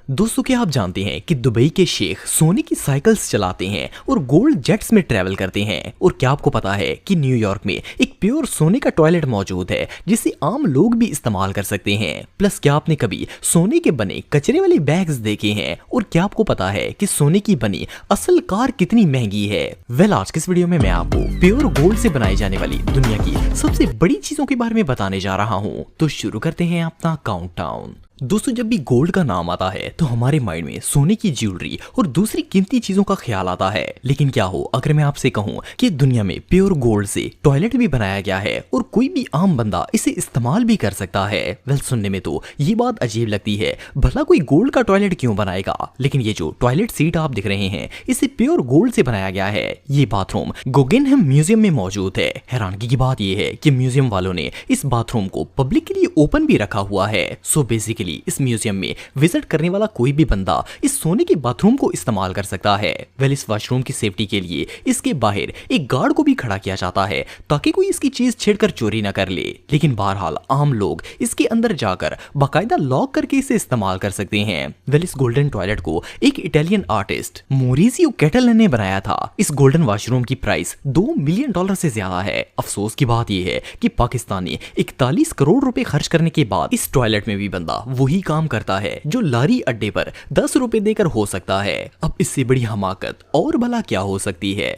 दोस्तों, क्या आप जानते हैं कि दुबई के शेख सोने की साइकिल्स चलाते हैं और गोल्ड जेट्स में ट्रैवल करते हैं। और क्या आपको पता है कि न्यूयॉर्क में एक प्योर सोने का टॉयलेट मौजूद है जिसे आम लोग भी इस्तेमाल कर सकते हैं। प्लस क्या आपने कभी सोने के बने कचरे वाले बैग्स देखे हैं? और क्या आपको पता है कि सोने की बनी असल कार कितनी महंगी है? आज के इस वीडियो में मैं आपको प्योर गोल्ड से बनाई जाने वाली दुनिया की सबसे बड़ी चीजों के बारे में बताने जा रहा हूँ। तो शुरू करते हैं अपना काउंटडाउन। दोस्तों, जब भी गोल्ड का नाम आता है तो हमारे माइंड में सोने की ज्वेलरी और दूसरी कीमती चीजों का ख्याल आता है। लेकिन क्या हो अगर मैं आपसे कहूं कि दुनिया में प्योर गोल्ड से टॉयलेट भी बनाया गया है और कोई भी आम बंदा इसे इस्तेमाल भी कर सकता है। सुनने में तो ये बात अजीब लगती है, भला कोई गोल्ड का टॉयलेट क्यों बनाएगा? लेकिन ये जो टॉयलेट सीट आप दिख रहे हैं इसे प्योर गोल्ड से बनाया गया है। ये बाथरूम गुगेनहेम म्यूजियम में मौजूद है। हैरानगी की बात यह है कि म्यूजियम वालों ने इस बाथरूम को पब्लिक के लिए ओपन भी रखा हुआ है। सो बेसिकली इस म्यूजियम में विजिट करने वाला कोई भी बंदा इस सोने के बाथरूम को इस्तेमाल कर सकता है। इस वॉशरूम की सेफ्टी के लिए इसके बाहर एक गार्ड को भी खड़ा किया जाता है ताकि कोई इसकी चीज छेड़कर चोरी न कर ले। लेकिन बहरहाल आम लोग इसके अंदर जाकर बाकायदा लॉक करके इसे इस्तेमाल कर सकते हैं। इस गोल्डन टॉयलेट को एक इटालियन आर्टिस्ट मोरिजियो कैटलन ने बनाया था। इस गोल्डन वॉशरूम की प्राइस $2 मिलियन से ज्यादा है। अफसोस की बात यह है कि पाकिस्तान ने 41 करोड़ रुपए खर्च करने के बाद इस टॉयलेट में भी बंदा वही काम करता है जो लारी अड्डे पर 10 रुपए देकर हो सकता है। अब इससे बड़ी हमाकत और भला क्या हो सकती है?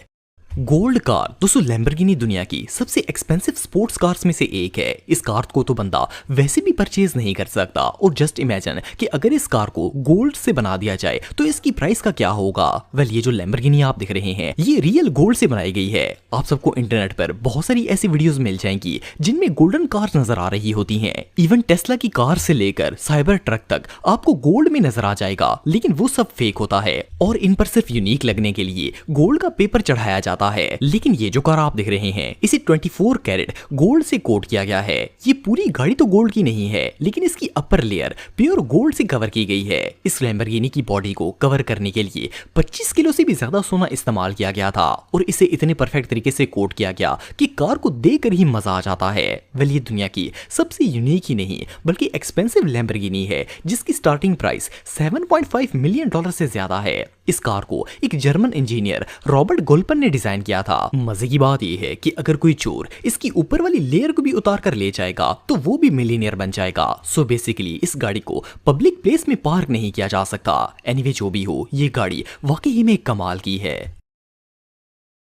Gold car. दोस्तों, लैम्बोर्गिनी दुनिया की सबसे एक्सपेंसिव स्पोर्ट्स कार्स में से एक है। इस कार को तो बंदा वैसे भी परचेज नहीं कर सकता। और जस्ट इमेजिन कि अगर इस कार को गोल्ड से बना दिया जाए तो इसकी प्राइस का क्या होगा? ये जो लैम्बोर्गिनी आप दिख रहे हैं ये रियल गोल्ड से बनाई गई है। आप सबको इंटरनेट पर बहुत सारी ऐसी वीडियोस मिल जाएंगी जिनमें गोल्डन कार्स नजर आ रही होती हैं। इवन टेस्ला की कार से लेकर साइबर ट्रक तक आपको गोल्ड में नजर आ जाएगा, लेकिन वो सब फेक होता है और इन पर सिर्फ यूनिक लगने के लिए गोल्ड का पेपर चढ़ाया जाता है। लेकिन ये जो कार आप देख रहे हैं इसे 24 कैरेट गोल्ड से कोट किया गया है। ये पूरी गाड़ी तो गोल्ड की नहीं है, लेकिन इसकी अपर लेयर प्योर गोल्ड से कवर की गई है। इस लैम्बोर्गिनी की बॉडी को कवर करने के लिए 25 किलो से भी ज्यादा सोना इस्तेमाल किया गया था और इसे इतने परफेक्ट तरीके से कोट किया गया कि कार को देखकर ही मजा आ जाता है। ये दुनिया की सबसे यूनिक ही नहीं बल्कि एक्सपेंसिव लैम्बोर्गिनी है जिसकी स्टार्टिंग प्राइस $7.5 मिलियन से ज्यादा है। इस कार को एक जर्मन इंजीनियर रॉबर्ट गोल्पन ने डिजाइन किया था। मजे की बात यह है कि अगर कोई चोर इसकी ऊपर वाली लेयर को भी उतार कर ले जाएगा तो वो भी मिलियनियर बन जाएगा। सो बेसिकली इस गाड़ी को पब्लिक प्लेस में पार्क नहीं किया जा सकता। एनीवे जो भी हो, ये गाड़ी वाकई में कमाल की है।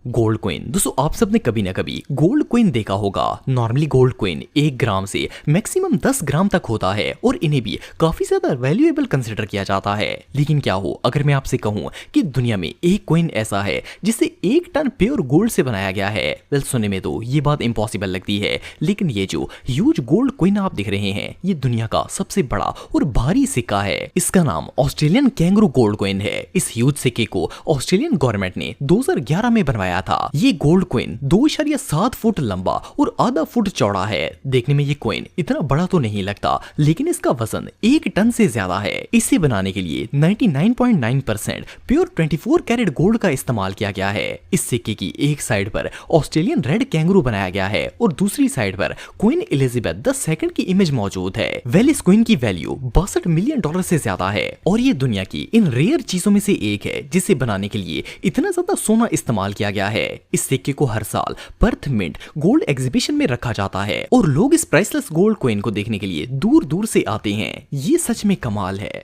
Gold coin. दोस्तों, आप सबने कभी ना कभी गोल्ड कॉइन देखा होगा। नॉर्मली गोल्ड कॉइन 1 ग्राम से मैक्सिमम 10 ग्राम तक होता है और इन्हें भी काफी ज्यादा वैल्यूएबल कंसिडर किया जाता है। लेकिन क्या हो अगर मैं आपसे कहूं कि दुनिया में एक कॉइन ऐसा है जिसे 1 टन प्योर गोल्ड से बनाया गया है? सुनने में तो ये बात इम्पॉसिबल लगती है, लेकिन ये जो ह्यूज गोल्ड कॉइन आप दिख रहे हैं ये दुनिया का सबसे बड़ा और भारी सिक्का है। इसका नाम ऑस्ट्रेलियन कैंगरू गोल्ड कॉइन है। इस ह्यूज सिक्के को ऑस्ट्रेलियन गवर्नमेंट ने 2011 में बनवाया था। ये गोल्ड कॉइन 2.7 फुट लंबा और आधा फुट चौड़ा है। देखने में ये कॉइन इतना बड़ा तो नहीं लगता, लेकिन इसका वजन 1 टन से ज्यादा है। इसे बनाने के लिए 99.9% प्योर 24 कैरेट गोल्ड का इस्तेमाल किया गया है। इस सिक्के की एक साइड पर ऑस्ट्रेलियन रेड कैंगरू बनाया गया है और दूसरी साइड पर क्वीन एलिजाबेथ II की इमेज मौजूद है। इस कॉइन की वैल्यू $62 मिलियन से ज्यादा है और ये दुनिया की इन रेयर चीजों में से एक है जिसे बनाने के लिए इतना ज्यादा सोना इस्तेमाल किया गया है। इस सिक्के को हर साल पर्थ मिंट गोल्ड एग्जीबिशन में रखा जाता है और लोग इस प्राइसलेस गोल्ड कॉइन को देखने के लिए दूर दूर से आते हैं। ये सच में कमाल है।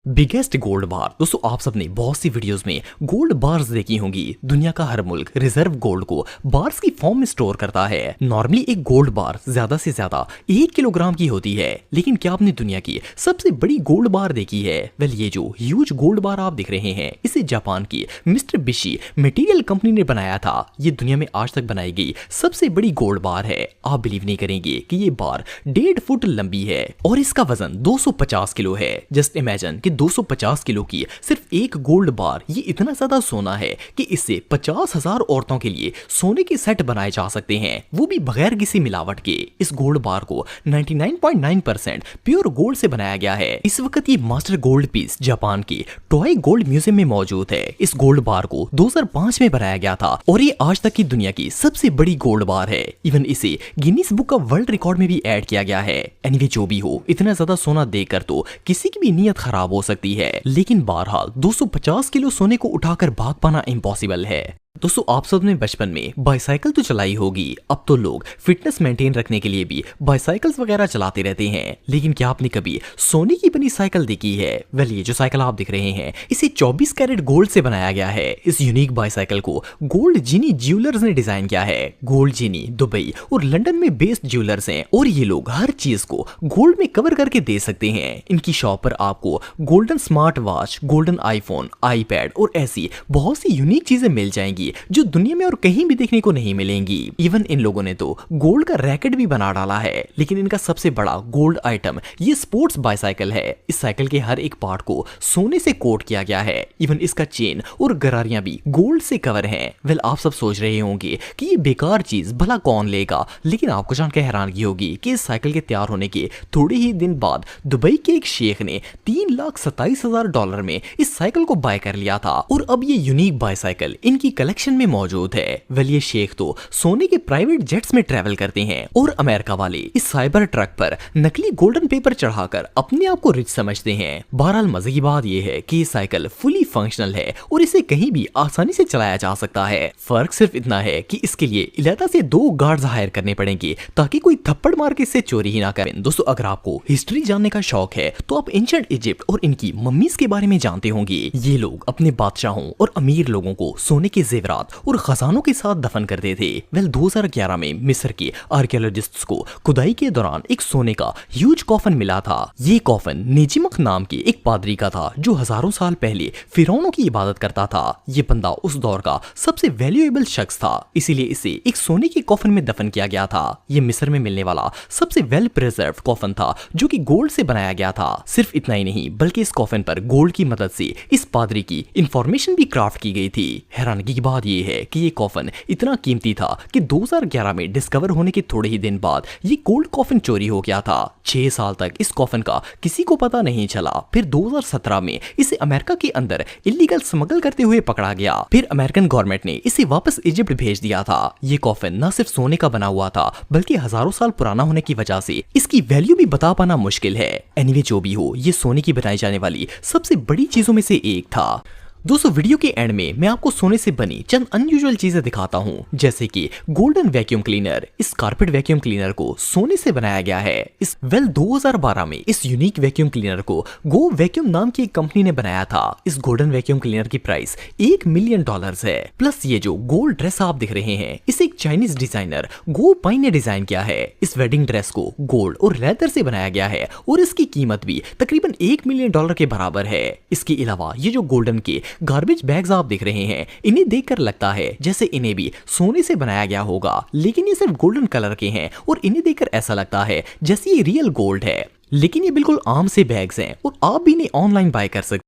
बिगेस्ट गोल्ड बार। दोस्तों, आप सबने बहुत सी वीडियोस में गोल्ड बार्स देखी होंगी। दुनिया का हर मुल्क रिजर्व गोल्ड को बार्स की फॉर्म में स्टोर करता है। नॉर्मली एक गोल्ड बार ज्यादा से ज्यादा 1 किलोग्राम की होती है, लेकिन क्या आपने दुनिया की सबसे बड़ी गोल्ड बार देखी है? ये जो ह्यूज गोल्ड बार आप दिख रहे हैं इसे जापान की मिस्टर बिशी मटेरियल कंपनी ने बनाया था। ये दुनिया में आज तक बनाई गई सबसे बड़ी गोल्ड बार है। आप बिलीव नहीं करेंगे कि ये बार 1.5 फुट लंबी है और इसका वजन 250 किलो है। जस्ट इमेजिन 250 किलो की सिर्फ एक गोल्ड बार, ये इतना ज्यादा सोना है कि इससे 50,000 औरतों के लिए सोने के सेट बनाए जा सकते हैं, वो भी बगैर किसी मिलावट के। इस गोल्ड बार को 99.9% प्योर गोल्ड से बनाया गया है। इस वक्त ये मास्टर गोल्ड पीस जापान की टॉय गोल्ड म्यूजियम में मौजूद है। इस गोल्ड बार को 2005 में बनाया गया था और ये आज तक की दुनिया की सबसे बड़ी गोल्ड बार है। इवन इसे Guinness book of world record में भी ऐड किया गया है। एनीवे जो भी हो, इतना ज्यादा सोना देखकर तो किसी की भी नीयत खराब हो हो सकती है, लेकिन बहरहाल 250 किलो सोने को उठाकर भाग पाना इम्पॉसिबल है। दोस्तों आप सबने बचपन में बाइसाइकिल तो चलाई होगी। अब तो लोग फिटनेस मेंटेन रखने के लिए भी बाइसाइकिल्स वगैरह चलाते रहते हैं, लेकिन क्या आपने कभी सोने की बनी साइकिल देखी है? वेल, ये जो साइकिल आप दिख रहे हैं इसे 24 कैरेट गोल्ड से बनाया गया है। इस यूनिक बाइसाइकिल को गोल्ड जीनी ज्वेलर्स ने डिजाइन किया है। गोल्ड जीनी दुबई और लंदन में बेस्ड ज्वेलर्स हैं और ये लोग हर चीज को गोल्ड में कवर करके दे सकते हैं। इनकी शॉप पर आपको golden smart watch, golden iPhone, iPad और ऐसी बहुत सी यूनिक चीजें मिल जाएंगी जो दुनिया में और कहीं भी देखने को नहीं मिलेंगी। इवन इन लोगों ने तो गोल्ड का रैकेट भी बना डाला है। लेकिन इनका सबसे बड़ा गोल्ड आइटम ये स्पोर्ट्स बाइसाइकिल है। इस साइकिल के हर एक पार्ट को सोने से कोट किया गया है। इवन इसका चेन और गरारियां भी गोल्ड से कवर हैं। वेल, आप सब सोच रहे होंगे कि ये बेकार चीज भला कौन लेगा, लेकिन आपको जानकर हैरानगी होगी कि इस साइकिल के तैयार होने के थोड़े ही दिन बाद दुबई के एक शेख ने $3,27,000 में इस साइकिल को बाय कर लिया था और अब ये यूनिक बाइसाइकिल इनकी कलेक्शन में मौजूद है। वेल, ये शेख तो सोने के प्राइवेट जेट्स में ट्रैवल करते हैं और अमेरिका वाले इस साइबर ट्रक पर नकली गोल्डन पेपर चढ़ाकर अपने आप को रिच समझते हैं। बहरहाल मजे की बात यह है कि ये साइकिल फुली फंक्शनल है और इसे कहीं भी आसानी से चलाया जा सकता है। फर्क सिर्फ इतना है कि इसके लिए इलाका से 2 गार्ड्स हायर करने पड़ेंगे ताकि कोई थप्पड़ मार के इससे चोरी ही ना करें। दोस्तों अगर आपको हिस्ट्री जानने का शौक है तो आप एंशिएंट इजिप्ट और इनकी मम्मीज के बारे में जानते होंगे। ये लोग अपने बादशाहों और अमीर लोगों को सोने के जेवरात और खजानों के साथ दफन करते थे। वेल, 2011 में मिस्र के आर्कियोलॉजिस्ट्स को खुदाई के दौरान एक सोने का ह्यूज कॉफन मिला था। ये कॉफन नेजिमक नाम के एक पादरी का था जो हजारों साल पहले फिरौनों की इबादत करता था। ये बंदा उस दौर का सबसे वैल्यूएबल शख्स था, इसीलिए इसे एक सोने के कॉफन में दफन किया गया था। ये मिस्र में मिलने वाला सबसे वेल प्रिजर्व्ड कॉफन था जो कि गोल्ड से बनाया गया था। सिर्फ इतना ही नहीं बल्कि इस कॉफन पर गोल्ड की मदद से इस पादरी की इंफॉर्मेशन भी क्राफ्ट की गई थी। हैरानगी की बात यह है कि ये कॉफन इतना कीमती था कि 2011 में डिस्कवर होने के थोड़े ही दिन बाद ये गोल्ड कॉफन चोरी हो गया था। 6 साल तक इस कॉफन का किसी को पता नहीं चला। फिर 2017 में इसे अमेरिका के अंदर इलीगल स्मगल करते हुए पकड़ा गया। फिर अमेरिकन गवर्नमेंट ने इसे वापस इजिप्ट भेज दिया था। ये कॉफन न सिर्फ सोने का बना हुआ था बल्कि हजारों साल पुराना होने की वजह से इसकी वैल्यू भी बता पाना मुश्किल है। एनीवे, जो भी हो, ये सोने की बनाई जाने वाली सबसे बड़ी चीजों में से एक था। दोस्तों वीडियो के एंड में मैं आपको सोने से बनी चंद अनयूजुअल चीजें दिखाता हूँ, जैसे कि गोल्डन वैक्यूम क्लीनर। इस कारपेट वैक्यूम क्लीनर को सोने से बनाया गया है। 2012 में इस यूनिक वैक्यूम क्लीनर को गो वैक्यूम नाम की एक कंपनी ने बनाया था। इस गोल्डन वैक्यूम क्लीनर की प्राइस $1 मिलियन है। प्लस ये जो गोल्ड ड्रेस आप दिख रहे हैं इसे एक चाइनीज डिजाइनर गो पाई ने डिजाइन किया है। इस वेडिंग ड्रेस को गोल्ड और लेदर से बनाया गया है और इसकी कीमत भी तकरीबन $1 मिलियन के बराबर है। इसके अलावा ये जो गोल्डन के गार्बेज बैग्स आप देख रहे हैं इन्हें देखकर लगता है जैसे इन्हें भी सोने से बनाया गया होगा, लेकिन ये सिर्फ गोल्डन कलर के हैं और इन्हें देखकर ऐसा लगता है जैसे ये रियल गोल्ड है। लेकिन ये बिल्कुल आम से बैग्स हैं और आप भी इन्हें ऑनलाइन बाय कर सकते हैं।